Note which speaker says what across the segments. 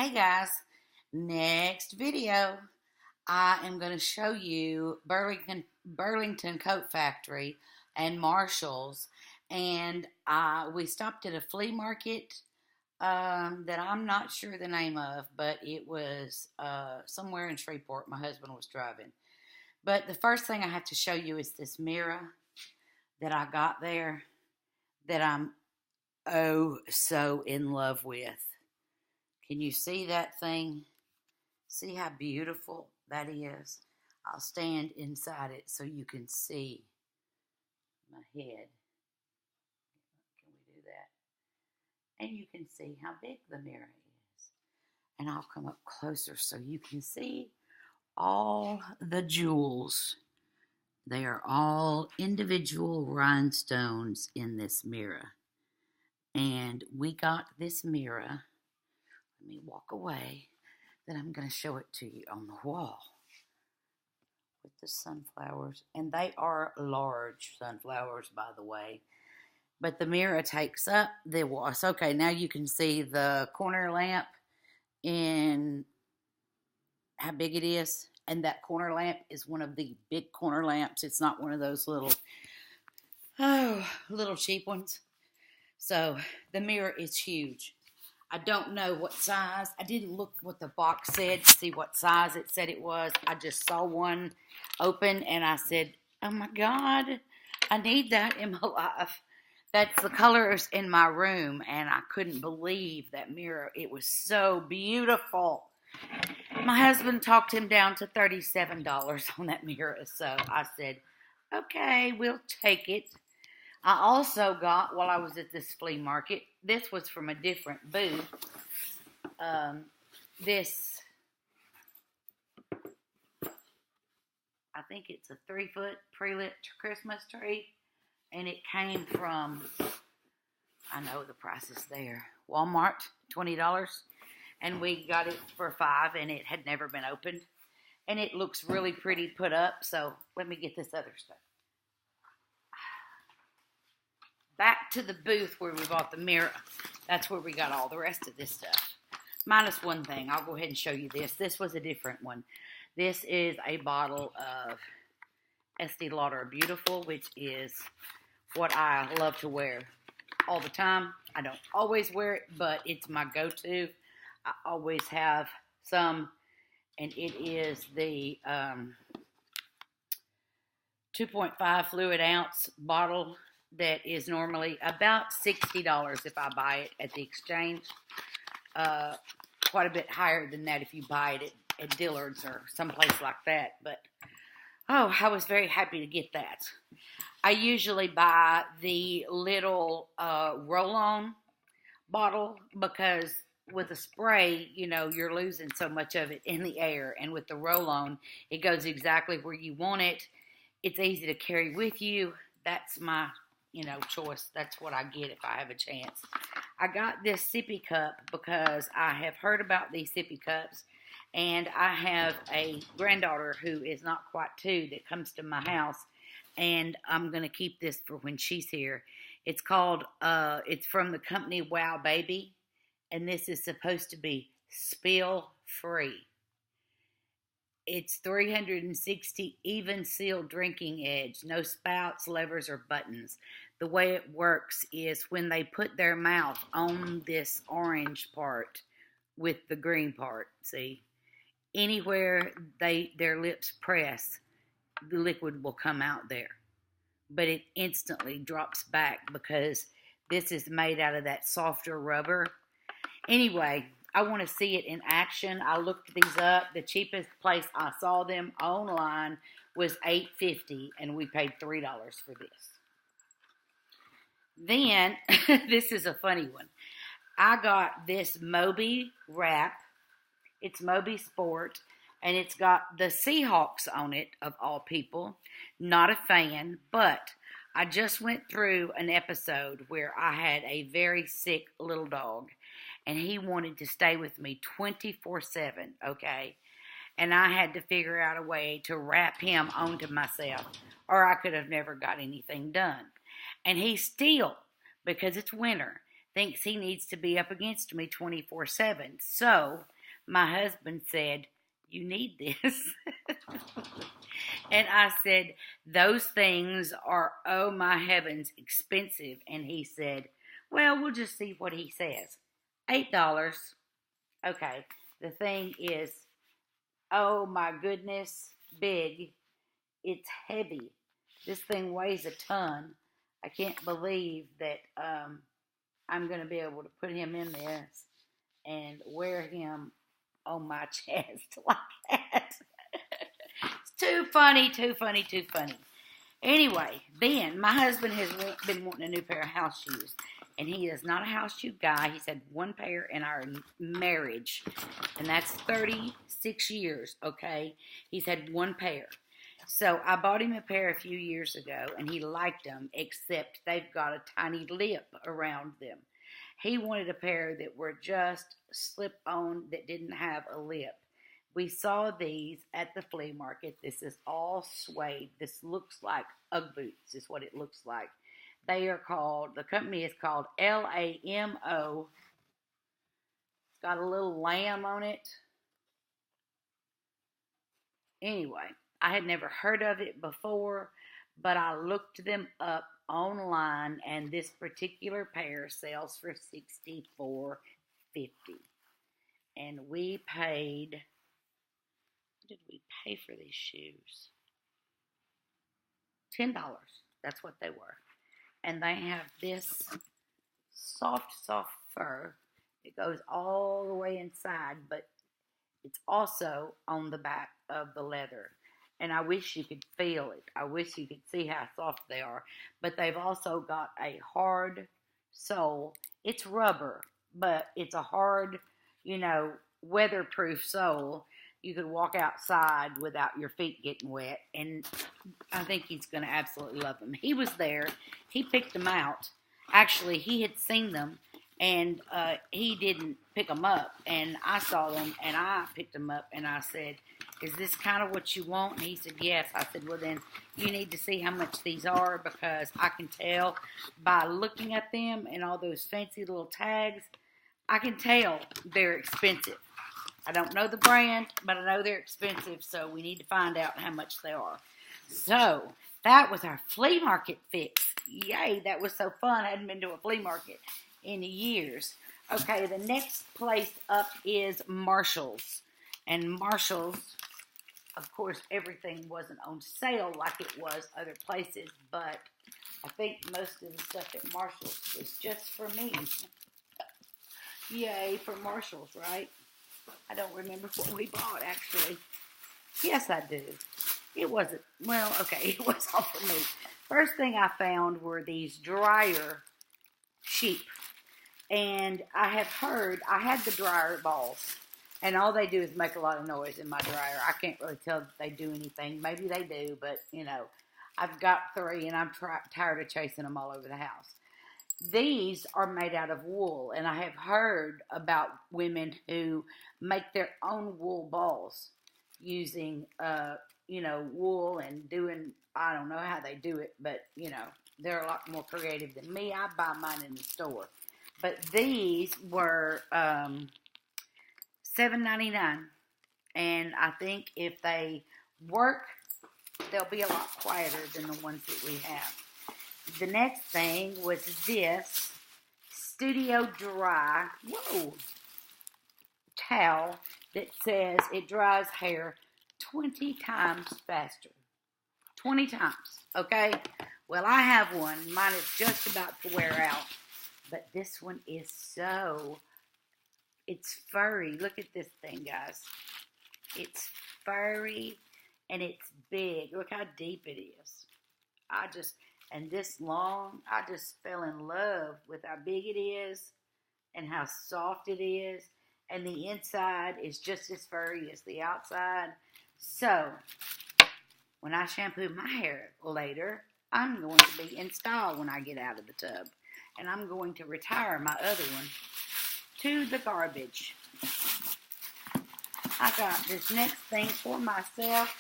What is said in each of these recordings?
Speaker 1: Hey guys, next video I am going to show you Burlington Coat Factory and Marshall's, and we stopped at a flea market that I'm not sure the name of, but it was somewhere in Shreveport. My husband was driving. But the first thing I have to show you is this mirror that I got there that I'm oh so in love with. Can you see that thing? See how beautiful that is? I'll stand inside it so you can see my head. Can we do that? And you can see how big the mirror is. And I'll come up closer so you can see all the jewels. They are all individual rhinestones in this mirror. And we got this mirror. Let me walk away. Then I'm going to show it to you on the wall with the sunflowers. And they are large sunflowers, by the way. But the mirror takes up the wall. Okay, now you can see the corner lamp and how big it is. And that corner lamp is one of the big corner lamps. It's not one of those little cheap ones. So the mirror is huge. I don't know what size. I didn't look what the box said to see what size it said it was. I just saw one open and I said, oh my God, I need that in my life. That's the colors in my room, and I couldn't believe that mirror. It was so beautiful. My husband talked him down to $37 on that mirror, so I said, okay, we'll take it. I also got, while I was at this flea market, this was from a different booth, this, I think it's a 3-foot pre-lit Christmas tree, and it came from, I know the price is there, Walmart, $20, and we got it for $5, and it had never been opened, and it looks really pretty put up, so let me get this other stuff. Back to the booth where we bought the mirror. That's where we got all the rest of this stuff. Minus one thing. I'll go ahead and show you this. This was a different one. This is a bottle of Estee Lauder Beautiful, which is what I love to wear all the time. I don't always wear it, but it's my go-to. I always have some, and it is the 2.5 fluid ounce bottle that is normally about $60 if I buy it at the exchange. Quite a bit higher than that if you buy it at Dillard's or someplace like that. But, oh, I was very happy to get that. I usually buy the little roll-on bottle because with a spray, you know, you're losing so much of it in the air. And with the roll-on, it goes exactly where you want it. It's easy to carry with you. That's my choice. That's what I get if I have a chance. I got this sippy cup because I have heard about these sippy cups, and I have a granddaughter who is not quite 2 that comes to my house, and I'm going to keep this for when she's here. It's called, it's from the company Wow Baby, and this is supposed to be spill free. It's 360 even seal drinking edge, no spouts, levers, or buttons. The way it works is when they put their mouth on this orange part with the green part, see, anywhere their lips press, the liquid will come out there. But it instantly drops back because this is made out of that softer rubber. Anyway, I want to see it in action. I looked these up. The cheapest place I saw them online was $8.50, and we paid $3 for this. Then, this is a funny one. I got this Moby wrap. It's Moby Sport, and it's got the Seahawks on it, of all people. Not a fan, but I just went through an episode where I had a very sick little dog, and he wanted to stay with me 24/7, okay? And I had to figure out a way to wrap him onto myself, or I could have never got anything done. And he still, because it's winter, thinks he needs to be up against me 24/7. So my husband said, "You need this." And I said, "Those things are, oh my heavens, expensive." And he said, "Well, we'll just see what he says. $8. Okay. The thing is, oh my goodness, big. It's heavy. This thing weighs a ton. I can't believe that I'm going to be able to put him in this and wear him on my chest like that." It's too funny, too funny, too funny. Anyway, then my husband has been wanting a new pair of house shoes, and he is not a house shoe guy. He's had one pair in our marriage, and that's 36 years, okay? He's had one pair. So I bought him a pair a few years ago, and he liked them, except they've got a tiny lip around them. He wanted a pair that were just slip-on that didn't have a lip. We saw these at the flea market. This is all suede. This looks like Ugg boots is what it looks like. The company is called LAMO. It's got a little lamb on it. Anyway, I had never heard of it before, but I looked them up online, and this particular pair sells for $64.50. And we paid, what did we pay for these shoes? $10. That's what they were. And they have this soft fur. It goes all the way inside, but it's also on the back of the leather. And I wish you could feel it. I wish you could see how soft they are. But they've also got a hard sole. It's rubber, but it's a hard, weatherproof sole. You could walk outside without your feet getting wet. And I think he's going to absolutely love them. He was there. He picked them out. Actually, he had seen them, and he didn't pick them up. And I saw them, and I picked them up, and I said, "Is this kind of what you want?" And he said, "Yes." I said, "Well, then you need to see how much these are, because I can tell by looking at them and all those fancy little tags, I can tell they're expensive. I don't know the brand, but I know they're expensive, so we need to find out how much they are." So that was our flea market fix. Yay, that was so fun. I hadn't been to a flea market in years. Okay, the next place up is Marshall's. And Marshall's, of course, everything wasn't on sale like it was other places, but I think most of the stuff at Marshall's was just for me. Yay for Marshall's, right? I don't remember what we bought, actually. Yes, I do. It wasn't, well, okay, it was all for me. First thing I found were these dryer sheep. And I have heard, I had the dryer balls, and all they do is make a lot of noise in my dryer. I can't really tell that they do anything. Maybe they do, but, I've got 3, and I'm tired of chasing them all over the house. These are made out of wool, and I have heard about women who make their own wool balls using, wool and doing, I don't know how they do it, but, they're a lot more creative than me. I buy mine in the store. But these were $7.99, and I think if they work, they'll be a lot quieter than the ones that we have. The next thing was this Studio Dry towel that says it dries hair 20 times faster. 20 times, okay? Well, I have one. Mine is just about to wear out. But this one is it's furry. Look at this thing, guys. It's furry and it's big. Look how deep it is. And this long, I just fell in love with how big it is and how soft it is. And the inside is just as furry as the outside. So, when I shampoo my hair later, I'm going to be in style when I get out of the tub. And I'm going to retire my other one to the garbage. I got this next thing for myself.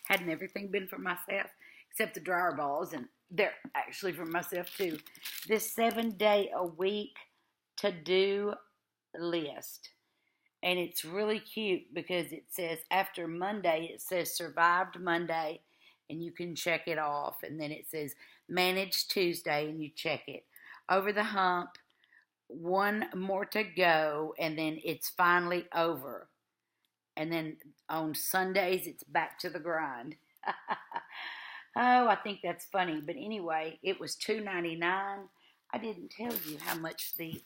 Speaker 1: Hadn't everything been for myself except the dryer balls, and they're actually for myself too. This 7-day-a-week to-do list. And it's really cute because it says after Monday, it says survived Monday, and you can check it off. And then it says managed Tuesday, and you check it. Over the hump, one more to go, and then it's finally over. And then on Sundays, it's back to the grind. Oh, I think that's funny. But anyway, it was $2.99. I didn't tell you how much the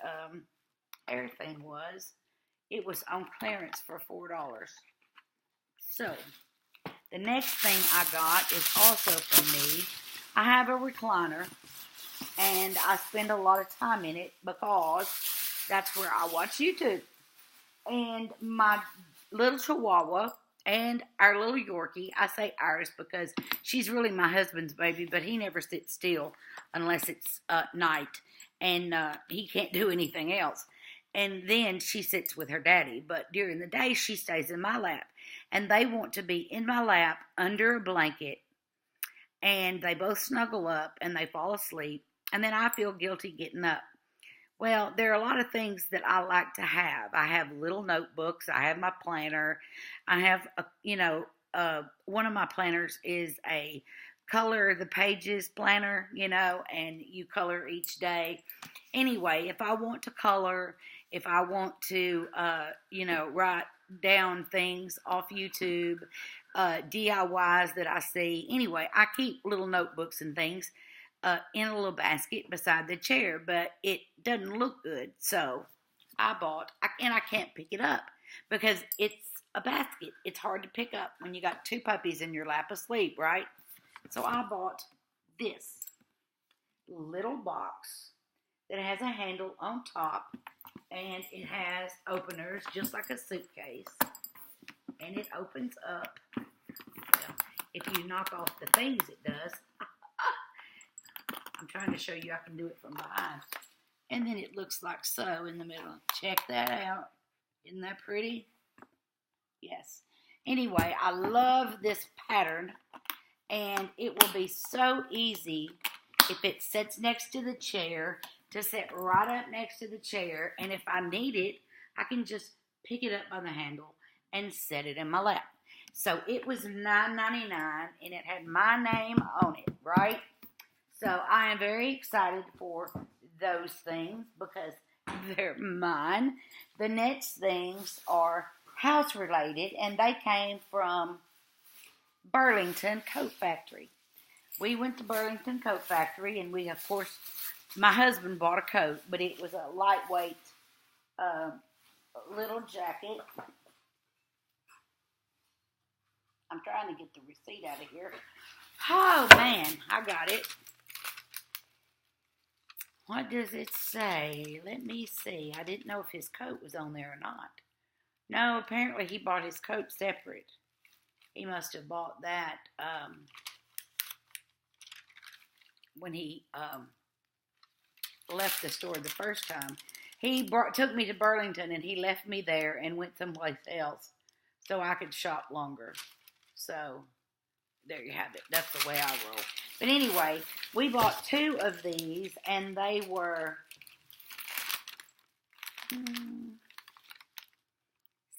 Speaker 1: air thing was. It was on clearance for $4. So, the next thing I got is also from me. I have a recliner, and I spend a lot of time in it because that's where I watch YouTube. And my little Chihuahua and our little Yorkie, I say ours because she's really my husband's baby, but he never sits still unless it's night, and he can't do anything else. And then she sits with her daddy, but during the day she stays in my lap. And they want to be in my lap under a blanket, and they both snuggle up and they fall asleep, and then I feel guilty getting up. Well, there are a lot of things that I like to have. I have little notebooks. I have my planner. I have, one of my planners is a color the pages planner, and you color each day. Anyway, if I want to color, if I want to, write down things off YouTube, DIYs that I see. Anyway, I keep little notebooks and things in a little basket beside the chair, but it doesn't look good. So I bought, and I can't pick it up because it's a basket. It's hard to pick up when you got two puppies in your lap asleep, right? So I bought this little box that has a handle on top, and it has openers just like a suitcase, and it opens up. Well, if you knock off the things, it does. I'm trying to show you I can do it from behind. And then it looks like so in the middle. Check that out. Isn't that pretty? Yes. Anyway, I love this pattern, and it will be so easy if it sits next to the chair to sit right up next to the chair, and if I need it, I can just pick it up by the handle and set it in my lap. So it was $9.99, and it had my name on it, right? So I am very excited for those things because they're mine. The next things are house related, and they came from Burlington Coat Factory. We went to Burlington Coat Factory, and we, of course, my husband bought a coat, but it was a lightweight little jacket. I'm trying to get the receipt out of here. Oh, man, I got it. What does it say? Let me see. I didn't know if his coat was on there or not. No, apparently he bought his coat separate. He must have bought that when he left the store the first time. He took me to Burlington, and he left me there and went someplace else so I could shop longer. So there you have it. That's the way I roll. But anyway, we bought 2 of these, and they were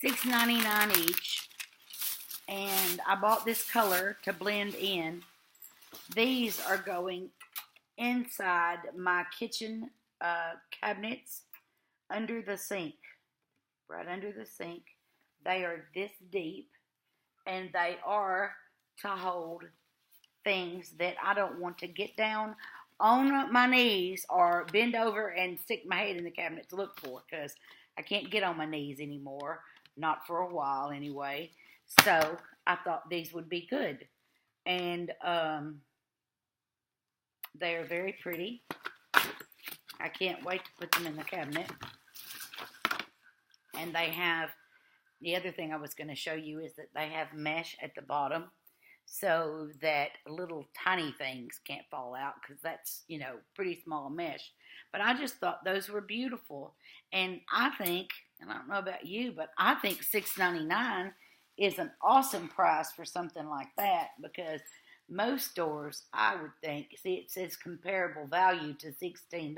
Speaker 1: $6.99 each. And I bought this color to blend in. These are going inside my kitchen cabinets under the sink. Right under the sink. They are this deep, and they are to hold things that I don't want to get down on my knees or bend over and stick my head in the cabinet to look for, because I can't get on my knees anymore, not for a while anyway. So I thought these would be good, and they are very pretty. I can't wait to put them in the cabinet. And they have, the other thing I was going to show you is that they have mesh at the bottom, so that little tiny things can't fall out, because that's, pretty small mesh. But I just thought those were beautiful. And I think, and I don't know about you, but I think $6.99 is an awesome price for something like that, because most stores, I would think, see, it says comparable value to $16.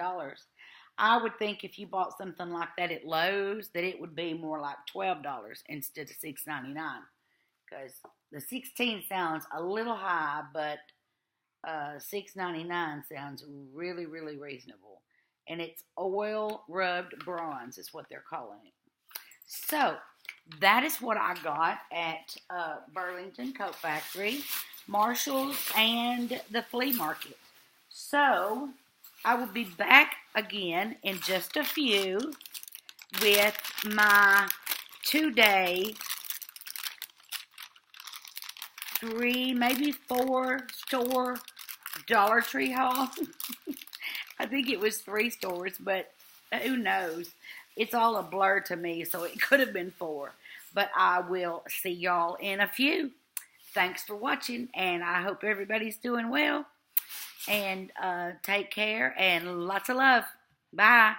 Speaker 1: I would think if you bought something like that at Lowe's, that it would be more like $12 instead of $6.99. Because the 16 sounds a little high, but $6.99 sounds really, really reasonable. And it's oil rubbed bronze is what they're calling it. So that is what I got at Burlington Coat Factory, Marshall's, and the flea market. So I will be back again in just a few with my 2-day, 3, maybe 4 store Dollar Tree haul. I think it was 3 stores, but who knows? It's all a blur to me, so it could have been 4. But I will see y'all in a few. Thanks for watching, and I hope everybody's doing well. And take care, and lots of love. Bye.